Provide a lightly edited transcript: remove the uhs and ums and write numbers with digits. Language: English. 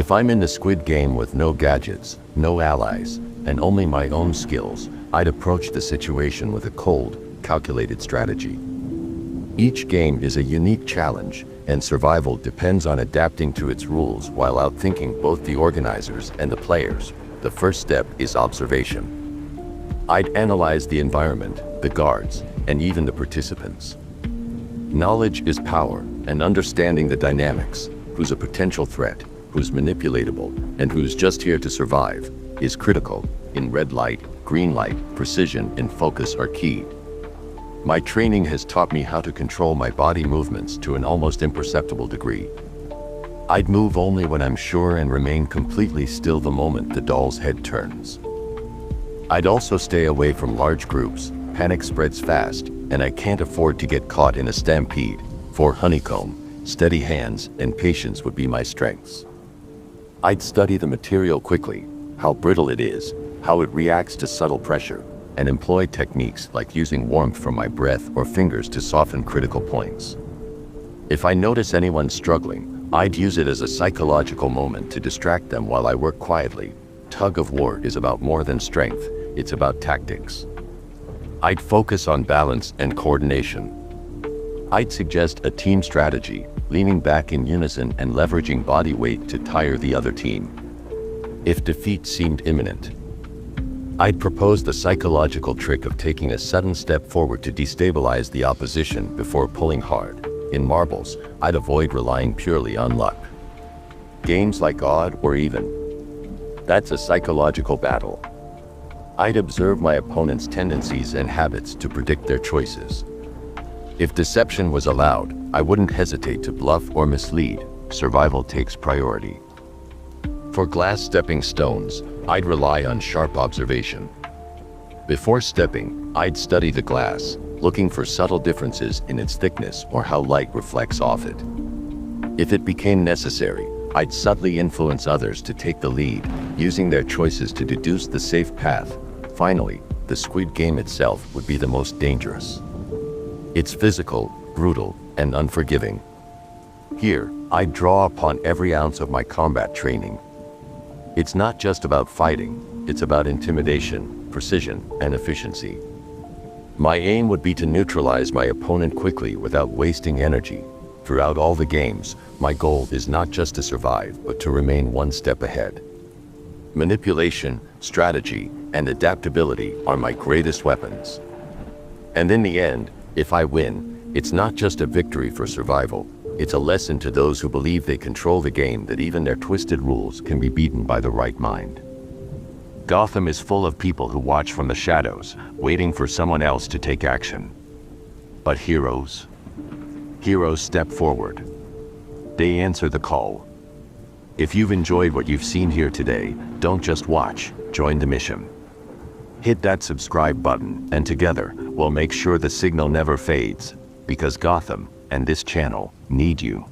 If I'm in the Squid Game with no gadgets, no allies, and only my own skills, I'd approach the situation with a cold, calculated strategy. Each game is a unique challenge, and survival depends on adapting to its rules while outthinking both the organizers and the players. The first step is observation. I'd analyze the environment, the guards, and even the participants. Knowledge is power, and understanding the dynamics, who's a potential threat, who's manipulatable, and who's just here to survive, is critical. In red light, green light, precision and focus are key. My training has taught me how to control my body movements to an almost imperceptible degree. I'd move only when I'm sure and remain completely still the moment the doll's head turns. I'd also stay away from large groups. Panic spreads fast, and I can't afford to get caught in a stampede. For honeycomb, steady hands and patience would be my strengths. I'd study the material quickly, how brittle it is, how it reacts to subtle pressure, and employ techniques like using warmth from my breath or fingers to soften critical points. If I notice anyone struggling, I'd use it as a psychological moment to distract them while I work quietly. Tug of war is about more than strength, it's about tactics. I'd focus on balance and coordination. I'd suggest a team strategy, leaning back in unison and leveraging body weight to tire the other team. If defeat seemed imminent, I'd propose the psychological trick of taking a sudden step forward to destabilize the opposition before pulling hard. In marbles, I'd avoid relying purely on luck. Games like odd or even, that's a psychological battle. I'd observe my opponent's tendencies and habits to predict their choices. If deception was allowed, I wouldn't hesitate to bluff or mislead. Survival takes priority. For glass stepping stones, I'd rely on sharp observation. Before stepping, I'd study the glass, looking for subtle differences in its thickness or how light reflects off it. If it became necessary, I'd subtly influence others to take the lead, using their choices to deduce the safe path. Finally, the Squid Game itself would be the most dangerous. It's physical, brutal, and unforgiving. Here, I draw upon every ounce of my combat training. It's not just about fighting, it's about intimidation, precision, and efficiency. My aim would be to neutralize my opponent quickly without wasting energy. Throughout all the games, my goal is not just to survive, but to remain one step ahead. Manipulation, strategy, and adaptability are my greatest weapons. And in the end, if I win, it's not just a victory for survival, it's a lesson to those who believe they control the game that even their twisted rules can be beaten by the right mind. Gotham is full of people who watch from the shadows, waiting for someone else to take action. But heroes step forward. They answer the call. If you've enjoyed what you've seen here today, don't just watch, join the mission. Hit that subscribe button, and together, we'll make sure the signal never fades, because Gotham and this channel need you.